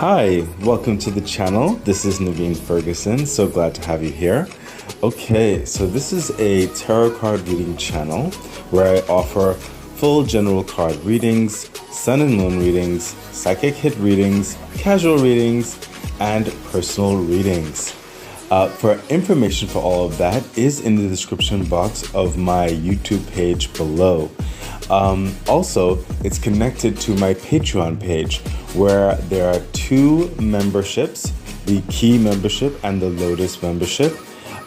Hi, welcome to the channel. This is Naveen Ferguson. So glad to have you here. Okay, so this is a tarot card reading channel where I offer full general card readings, sun and moon readings, psychic hit readings, casual readings, and personal readings. For information for all of that is in the description box of my YouTube page below. Also, it's connected to my Patreon page where there are two memberships, the Key membership and the Lotus membership.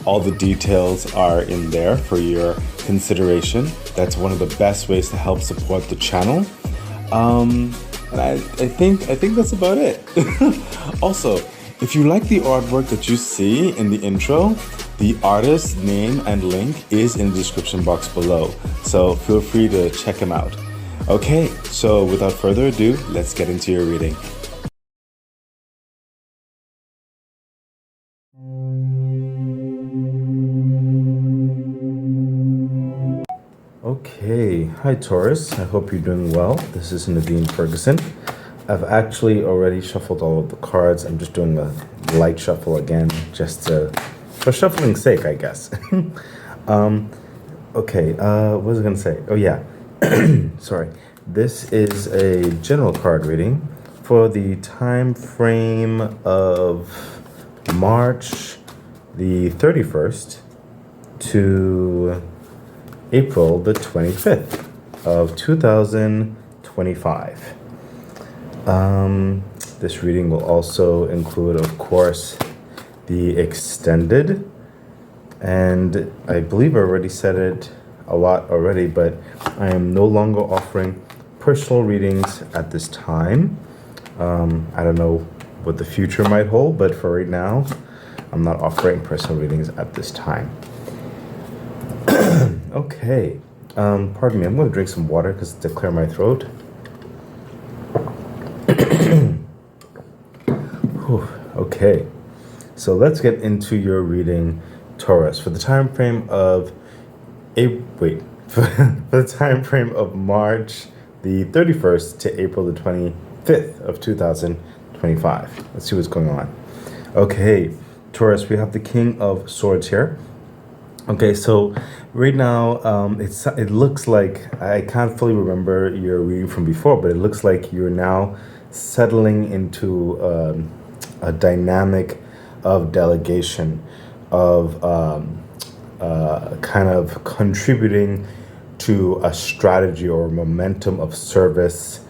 All the details are in there for your consideration. That's one of the best ways to help support the channel. And I think that's about it. Also, if you like the artwork that you see in the intro, the artist's name and link is in the description box below, so feel free to check him out. Okay, so without further ado, let's get into your reading. Okay, hi Taurus, I hope you're doing well. This is Naveen Ferguson. I've actually already shuffled all of the cards. I'm just doing a light shuffle again, just for shuffling's sake, I guess. Okay, what was I gonna say? Oh yeah, sorry. This is a general card reading for the time frame of March the 31st to April the 25th of 2025. This reading will also include, of course, the extended, and I believe I already said it a lot already, but I am no longer offering personal readings at this time. I don't know what the future might hold, but for right now, I'm not offering personal readings at this time. Okay, pardon me, I'm going to drink some water because to clear my throat. Okay, so let's get into your reading, Taurus. For the time frame of for the time frame of March the 31st to April the 25th of 2025. Let's see what's going on. Okay, Taurus, we have the King of Swords here. Okay, so right now, it looks like, I can't fully remember your reading from before, but it looks like you're now settling into a dynamic of delegation, of kind of contributing to a strategy or momentum of service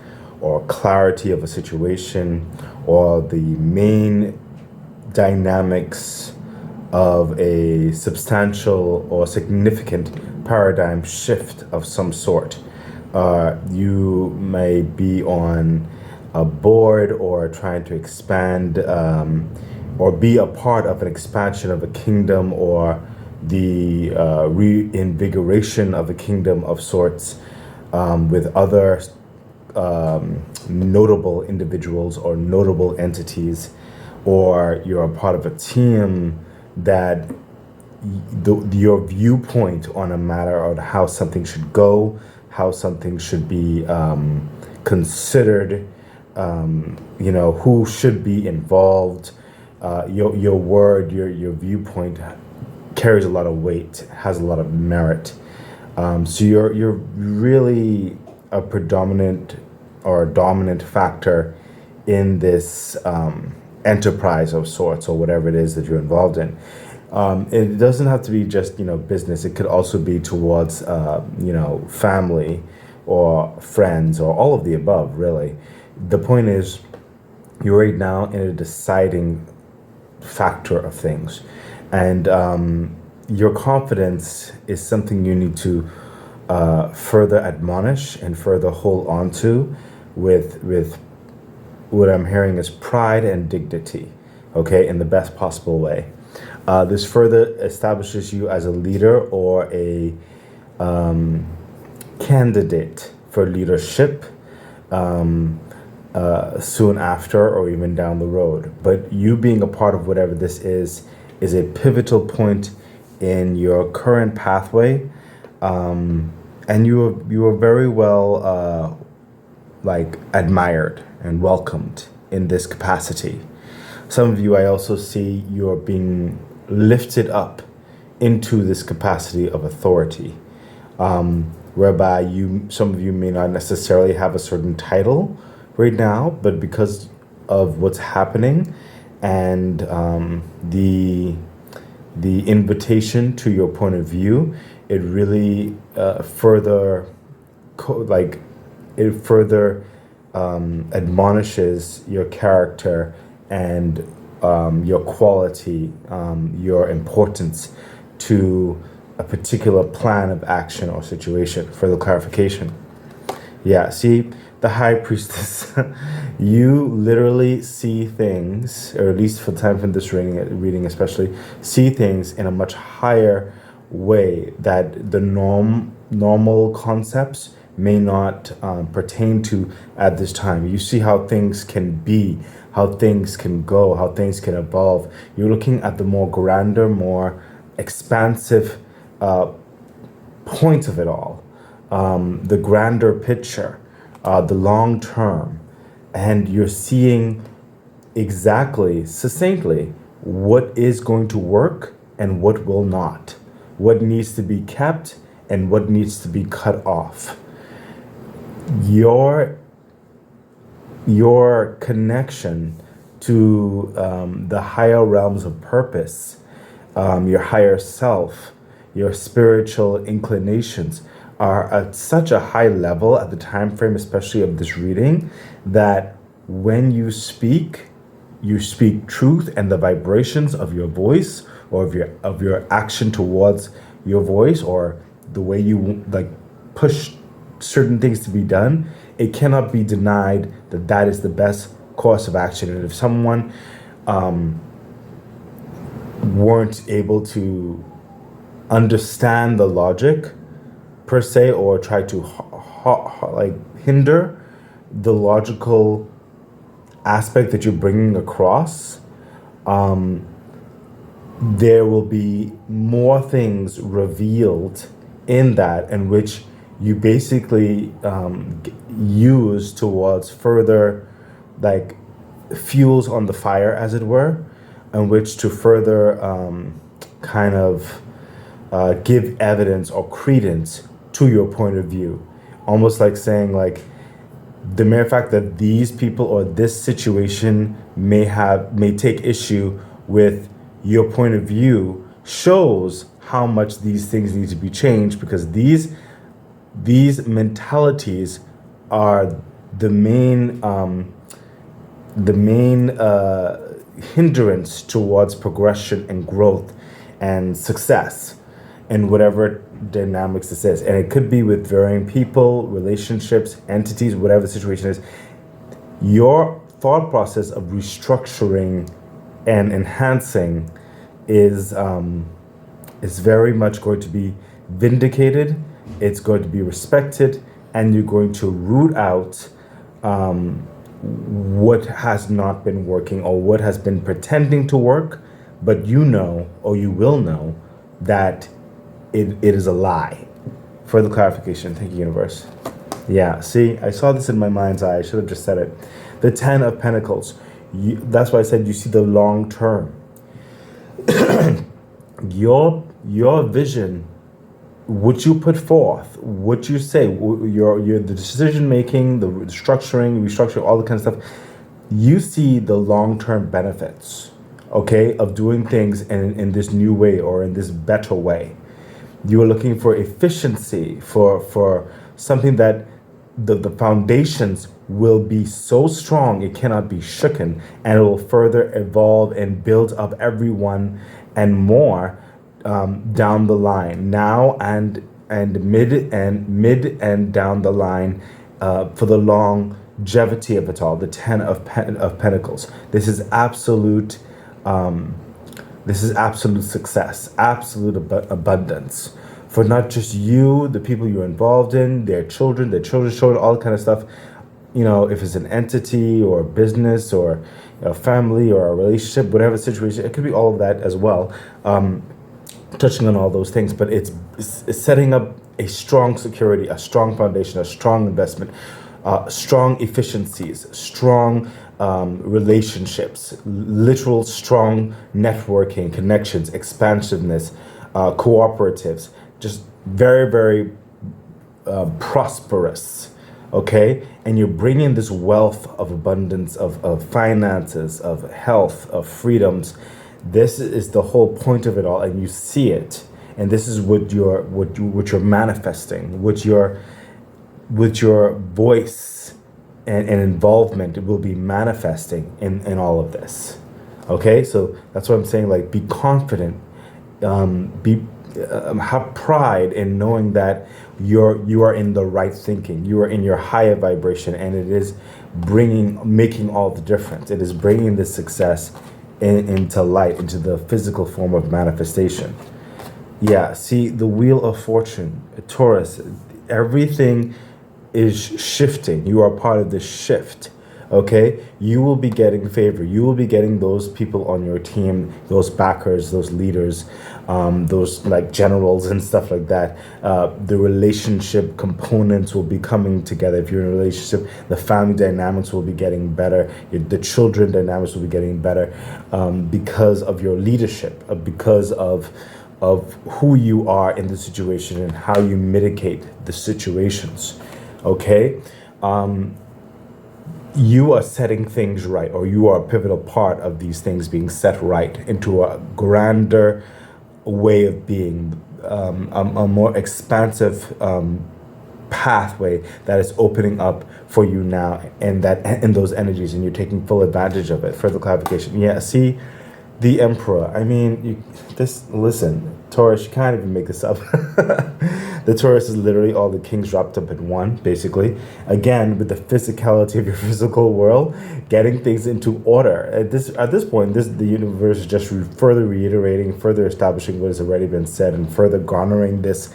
or clarity of a situation or the main dynamics of a substantial or significant paradigm shift of some sort. You may be on a board or trying to expand or be a part of an expansion of a kingdom or the reinvigoration of a kingdom of sorts with other notable individuals or notable entities, or you're a part of a team that your viewpoint on a matter of how something should go, how something should be considered, who should be involved, your word, your viewpoint carries a lot of weight, has a lot of merit. So you're really a predominant or a dominant factor in this enterprise of sorts, or whatever it is that you're involved in. It doesn't have to be just business. It could also be towards family or friends or all of the above, really. The point is, you're right now in a deciding factor of things, and your confidence is something you need to further admonish and further hold on to with what I'm hearing is pride and dignity, okay, in the best possible way. This further establishes you as a leader or a candidate for leadership soon after or even down the road. But you being a part of whatever this is a pivotal point in your current pathway, and you are very well admired and welcomed in this capacity. Some of you, I also see you're being lifted up into this capacity of authority, whereby some of you may not necessarily have a certain title right now, but because of what's happening and the invitation to your point of view, it really further admonishes your character and your quality, your importance to a particular plan of action or situation. Further clarification. Yeah, see, the High Priestess, you literally see things, or at least for the time from this reading especially, see things in a much higher way that the normal concepts may not pertain to at this time. You see how things can be, how things can go, how things can evolve. You're looking at the more grander, more expansive point of it all, the grander picture, the long term, and you're seeing exactly, succinctly, what is going to work and what will not, what needs to be kept and what needs to be cut off. Your connection to the higher realms of purpose, your higher self, your spiritual inclinations are at such a high level at the time frame, especially of this reading, that when you speak truth, and the vibrations of your voice or of your action towards your voice, or the way you push certain things to be done, it cannot be denied that that is the best course of action. And if someone weren't able to understand the logic per se, or try to hinder the logical aspect that you're bringing across, there will be more things revealed in that, in which you basically use towards further fuels on the fire, as it were, in which to further give evidence or credence to your point of view. Almost like saying, the mere fact that these people or this situation may take issue with your point of view shows how much these things need to be changed, because these mentalities are the main hindrance towards progression and growth and success in whatever dynamics this is. And it could be with varying people, relationships, entities, whatever the situation is. Your thought process of restructuring and enhancing is very much going to be vindicated. It's going to be respected, and you're going to root out what has not been working, or what has been pretending to work, but you will know that it is a lie. Further clarification. Thank you, universe. Yeah, see, I saw this in my mind's eye. I should have just said it. The 10 of Pentacles. That's why I said you see the long term. Your vision, what you put forth, what you say, the decision making, the restructuring, all the kind of stuff. You see the long term benefits, okay, of doing things in this new way, or in this better way. You are looking for efficiency, for something that the foundations will be so strong it cannot be shooken, and it will further evolve and build up everyone and more down the line, now and mid and down the line, for the longevity of it all. The 10 of Pentacles. This is absolute. This is absolute success, absolute abundance for not just you, the people you're involved in, their children, their children's children, all that kind of stuff. If it's an entity or a business or a family or a relationship, whatever situation, it could be all of that as well. Touching on all those things, but it's setting up a strong security, a strong foundation, a strong investment, strong efficiencies, strong relationships, literal strong networking, connections, expansiveness, cooperatives, just very, very prosperous. Okay, and you're bringing this wealth of abundance of finances, of health, of freedoms. This is the whole point of it all, and you see it, and this is what you're manifesting, with your voice and involvement will be manifesting in all of this. Okay, so that's what I'm saying. Like, be confident, have pride in knowing that you are in the right thinking, you are in your higher vibration, and it is making all the difference. It is bringing this success into light, into the physical form of manifestation. Yeah, see, the Wheel of Fortune, Taurus, everything is shifting. You are part of this shift. Okay, you will be getting favor. You will be getting those people on your team, those backers, those leaders, those like generals and stuff like that. The relationship components will be coming together. If you're in a relationship, the family dynamics will be getting better. The children dynamics will be getting better because of your leadership, because of who you are in the situation and how you mitigate the situations. Okay. You are setting things right, or you are a pivotal part of these things being set right into a grander way of being, a more expansive pathway that is opening up for you now, and those energies, and you're taking full advantage of it. Further clarification. Yeah, see, the Emperor. I mean, listen, Taurus, you can't even make this up. The Taurus is literally all the kings wrapped up in one, basically. Again, with the physicality of your physical world, getting things into order. At this point, the universe is just further reiterating, further establishing what has already been said, and further garnering this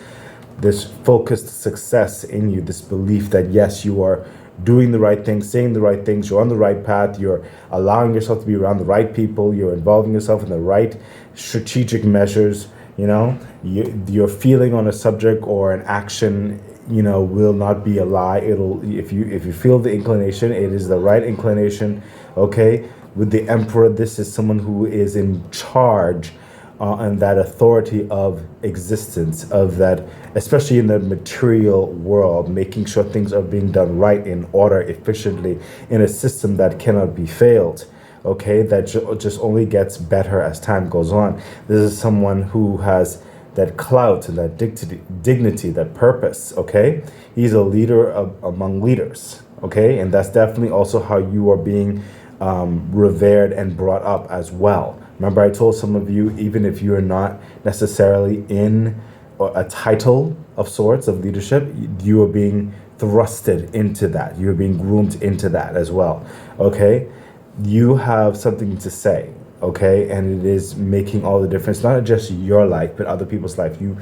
focused success in you, this belief that yes, you are doing the right things, saying the right things, you're on the right path, you're allowing yourself to be around the right people, you're involving yourself in the right strategic measures. You know, your feeling on a subject or an action, will not be a lie. If you feel the inclination, it is the right inclination. Okay, with the Emperor, this is someone who is in charge and that authority of existence, of that, especially in the material world, making sure things are being done right, in order, efficiently, in a system that cannot be failed. Okay, that just only gets better as time goes on. This is someone who has that clout and that dignity, that purpose. Okay, he's a leader among leaders. Okay, and that's definitely also how you are being revered and brought up as well. Remember, I told some of you, even if you are not necessarily in a title of sorts of leadership, you are being thrusted into that. You are being groomed into that as well. Okay. You have something to say, okay? And it is making all the difference, not just your life, but other people's life. You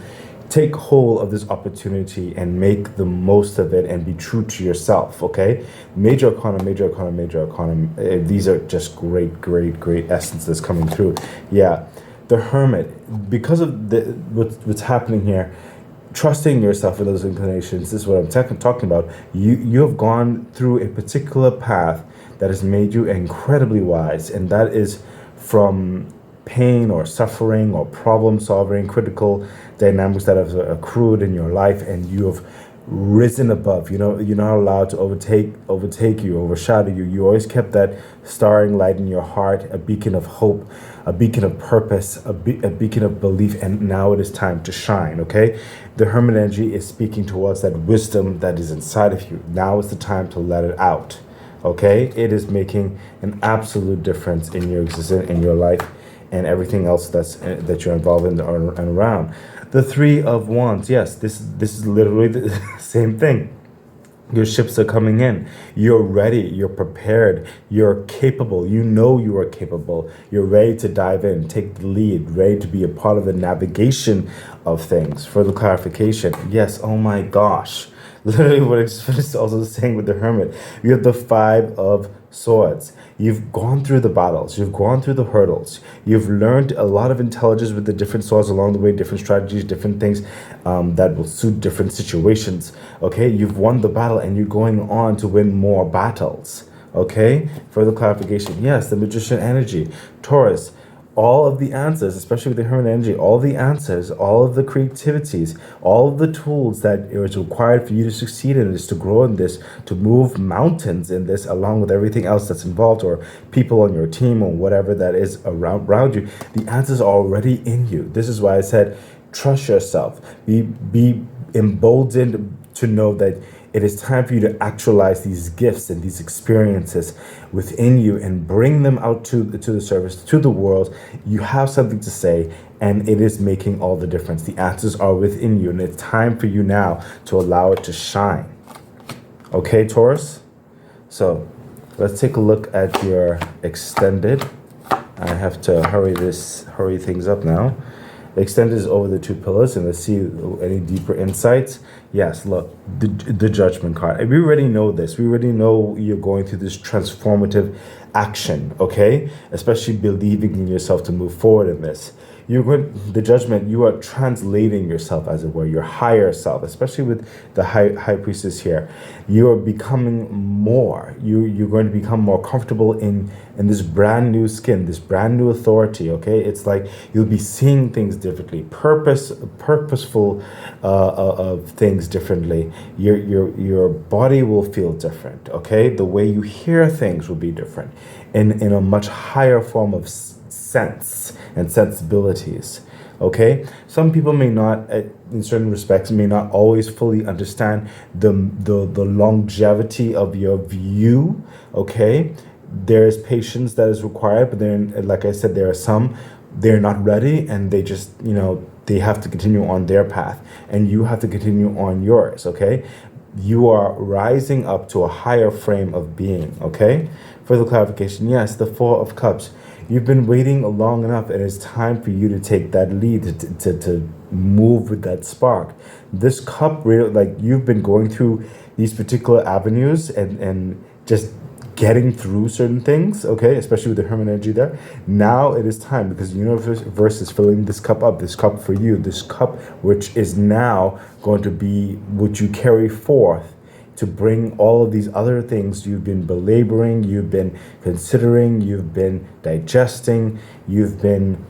take hold of this opportunity and make the most of it and be true to yourself, okay? Major arcana, major arcana, major arcana. These are just great, great, great essences coming through. Yeah, the Hermit, because of what's happening here, trusting yourself in those inclinations, this is what I'm talking about. You have gone through a particular path that has made you incredibly wise, and that is from pain or suffering or problem solving, critical dynamics that have accrued in your life, and you have risen above. You're not allowed to overtake you, overshadow you. You always kept that starring light in your heart, a beacon of hope, a beacon of purpose, a beacon of belief, and now it is time to shine. Okay, the Hermit energy is speaking towards that wisdom that is inside of you. Now is the time to let it out. Okay, it is making an absolute difference in your existence, in your life, and everything else that you're involved in and around. The Three of Wands, yes, this is literally the same thing. Your ships are coming in. You're ready. You're prepared. You're capable. You are capable. You're ready to dive in, take the lead, ready to be a part of the navigation of things. Further clarification, yes, oh my gosh. Literally what I just finished also saying with the Hermit. You have the Five of Swords. You've gone through the battles. You've gone through the hurdles. You've learned a lot of intelligence with the different swords along the way, different strategies, different things that will suit different situations. Okay, you've won the battle and you're going on to win more battles. Okay, further clarification. Yes, the Magician energy. Taurus, all of the answers, especially with the Hermit energy, all the answers, all of the creativities, all of the tools that is required for you to succeed in this, to grow in this, to move mountains in this, along with everything else that's involved, or people on your team, or whatever that is around you, the answers are already in you. This is why I said, trust yourself. Be emboldened to know that it is time for you to actualize these gifts and these experiences within you and bring them out to the surface, to the world. You have something to say, and it is making all the difference. The answers are within you, and it's time for you now to allow it to shine. Okay, Taurus? So let's take a look at your extended. I have to hurry things up now. The extended is over the 2 pillars, and let's see any deeper insights. Yes, look, the Judgment card. We already know this. We already know you're going through this transformative action, okay? Especially believing in yourself to move forward in this. The Judgment, you are translating yourself, as it were, your higher self, especially with the high priestess here. You are becoming more. You're going to become more comfortable in this brand new skin, this brand new authority, okay? It's like you'll be seeing things differently, purposeful of things differently. Your body will feel different, okay? The way you hear things will be different in a much higher form of sense and sensibilities. Okay, some people may not, in certain respects, may not always fully understand the longevity of your view. Okay, there's patience that is required, but then, like I said, there are some, they're not ready, and they just, they have to continue on their path, and you have to continue on yours. Okay, you are rising up to a higher frame of being. Okay, further clarification. Yes, the Four of Cups. You've been waiting long enough, and it's time for you to take that lead, to move with that spark. This cup, really, like, you've been going through these particular avenues and just getting through certain things, okay, especially with the Hermit energy there. Now it is time, because the universe is filling this cup up, this cup for you, this cup which is now going to be what you carry forth to bring all of these other things you've been belaboring, you've been considering, you've been digesting, you've been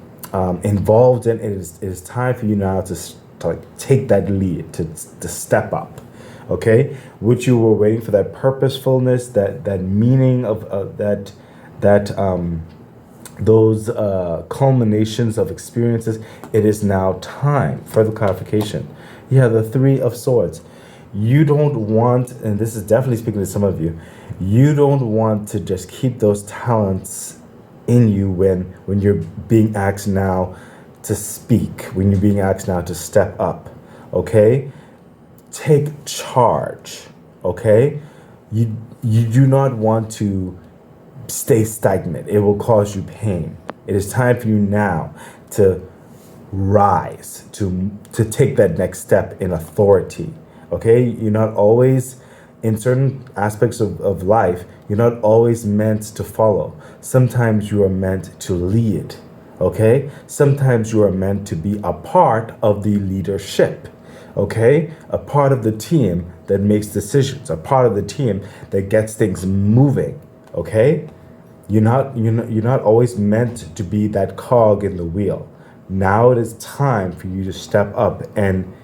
involved in. It is time for you now to take that lead, to step up, okay? Which you were waiting for, that purposefulness, that meaning of those culminations of experiences. It is now time. Further clarification. Yeah, the Three of Swords. You don't want, and this is definitely speaking to some of you, you don't want to just keep those talents in you when you're being asked now to speak, when you're being asked now to step up, okay? Take charge, okay? You do not want to stay stagnant. It will cause you pain. It is time for you now to rise, to take that next step in authority. Okay, you're not always, in certain aspects of life, you're not always meant to follow. Sometimes you are meant to lead. Okay, sometimes you are meant to be a part of the leadership. Okay, a part of the team that makes decisions, a part of the team that gets things moving. Okay, you're not always meant to be that cog in the wheel. Now it is time for you to step up and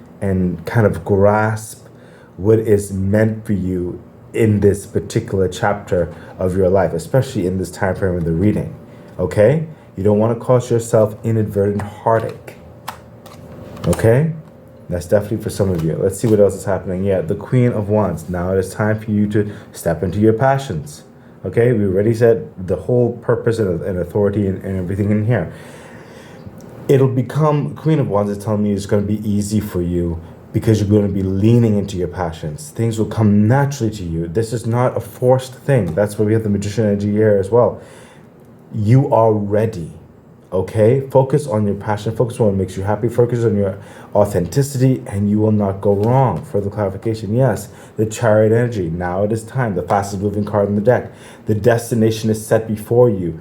kind of grasp what is meant for you in this particular chapter of your life, especially in this time frame of the reading, okay? You don't want to cause yourself inadvertent heartache, okay? That's definitely for some of you. Let's see what else is happening. Yeah, the Queen of Wands. Now it is time for you to step into your passions, okay? We already said the whole purpose and authority and everything in here. It'll become, Queen of Wands is telling me it's going to be easy for you because you're going to be leaning into your passions. Things will come naturally to you. This is not a forced thing. That's why we have the Magician energy here as well. You are ready, okay? Focus on your passion. Focus on what makes you happy. Focus on your authenticity, and you will not go wrong. Further clarification, yes, the Chariot energy. Now it is time. The fastest moving card in the deck. The destination is set before you.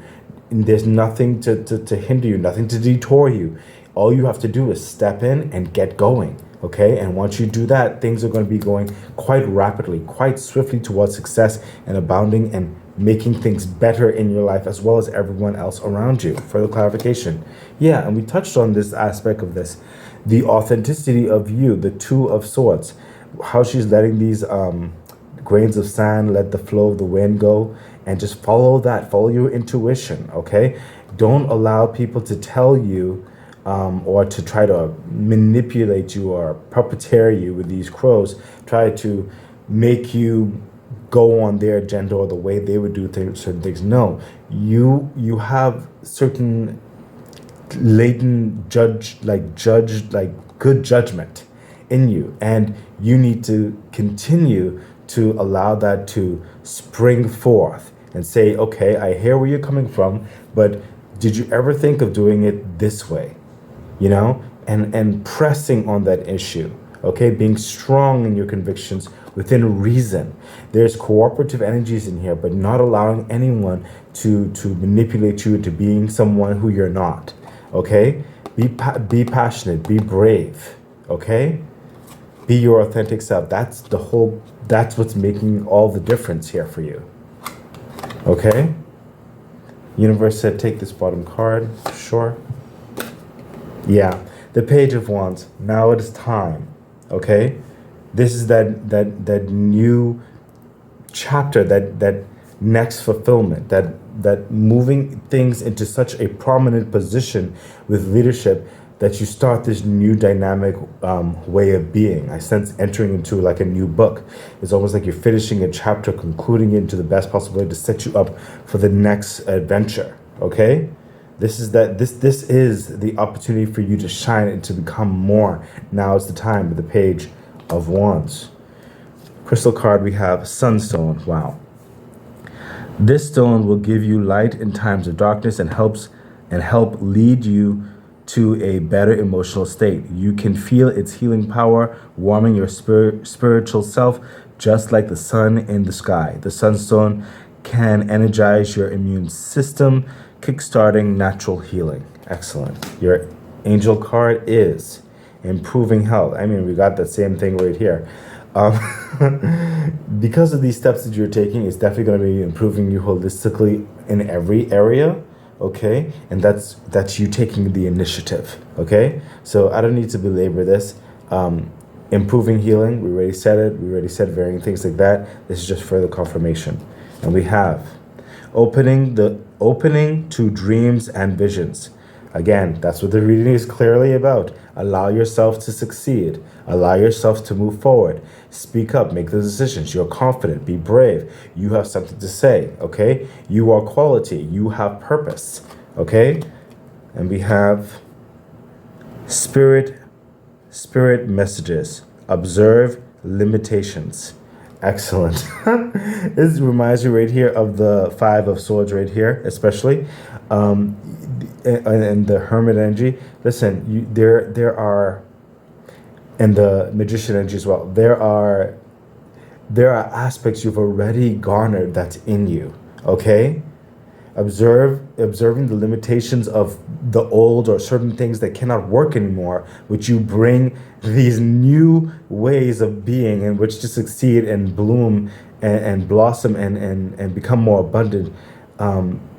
And there's nothing to hinder you, nothing to detour you. All you have to do is step in and get going, okay? And once you do that, things are going to be going quite rapidly, quite swiftly towards success and abounding and making things better in your life as well as everyone else around you. Further clarification. Yeah, and we touched on this aspect of this. The authenticity of you, the Two of Swords, how she's letting these grains of sand, let the flow of the wind go, and just follow that, follow your intuition, okay? Don't allow people to tell you or to try to manipulate you or puppeteer you with these crows, try to make you go on their agenda or the way they would do certain things. No, you have certain latent good judgment in you, and you need to continue to allow that to spring forth and say, okay, I hear where you're coming from, but did you ever think of doing it this way? You know, and pressing on that issue, okay? Being strong in your convictions within reason. There's cooperative energies in here, but not allowing anyone to manipulate you into being someone who you're not, okay? Be passionate, be brave, okay? Be your authentic self. That's what's making all the difference here for you, okay? Universe said, take this bottom card, sure. Yeah, the Page of Wands. Now it is time, okay? This is that new chapter, that next fulfillment, that moving things into such a prominent position with leadership that you start this new dynamic way of being. I sense entering into like a new book. It's almost like you're finishing a chapter, concluding it into the best possible way to set you up for the next adventure, okay? This is the opportunity for you to shine and to become more. Now is the time with the Page of Wands. Crystal card, we have Sunstone. Wow. This stone will give you light in times of darkness and help lead you to a better emotional state. You can feel its healing power warming your spiritual self, just like the sun in the sky. The Sunstone can energize your immune system, kickstarting natural healing. Excellent. Your angel card is improving health. I mean, we got that same thing right here. Because of these steps that you're taking, it's definitely going to be improving you holistically in every area, okay? And that's you taking the initiative, okay? So I don't need to belabor this. Improving healing, we already said it. We already said varying things like that. This is just further confirmation. And we have opening to dreams and visions. Again, that's what the reading is clearly about. Allow yourself to succeed. Allow yourself to move forward. Speak up, make the decisions. You're confident, be brave. You have something to say, okay? You are quality. You have purpose, okay? And we have spirit messages. Observe limitations. Excellent. This reminds you right here of the Five of Swords right here, especially. And the Hermit energy. Listen, there are, and the Magician energy as well. There are aspects you've already garnered that's in you. Okay, observing the limitations of the old or certain things that cannot work anymore, which you bring these new ways of being in which to succeed and bloom and blossom and become more abundant.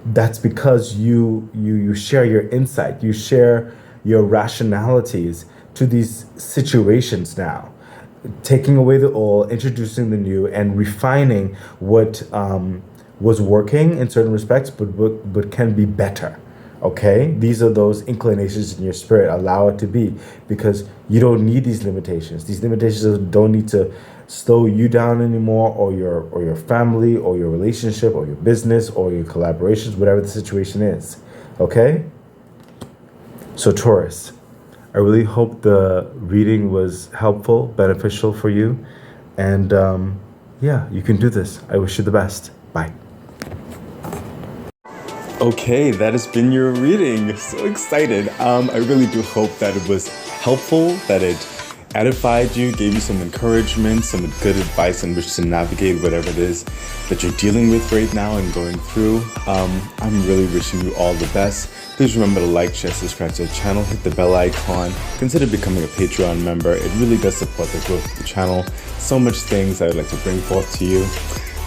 That's because you share your insight, you share your rationalities to these situations now, taking away the old, introducing the new, and refining what was working in certain respects, but can be better. Okay, these are those inclinations in your spirit. Allow it to be, because you don't need these limitations. These limitations don't need to slow you down anymore, or your family, or your relationship, or your business, or your collaborations, whatever the situation is. Okay? So Taurus, I really hope the reading was helpful, beneficial for you. And yeah, you can do this. I wish you the best. Bye. Okay, that has been your reading. So excited. I really do hope that it was helpful, that it edified you, gave you some encouragement, some good advice on which to navigate whatever it is that you're dealing with right now and going through. I'm really wishing you all the best. Please remember to like, share, subscribe to the channel, hit the bell icon, consider becoming a Patreon member. It really does support the growth of the channel. So much things I would like to bring forth to you.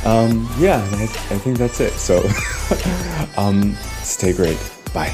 Yeah, and I think that's it. So stay great. Bye.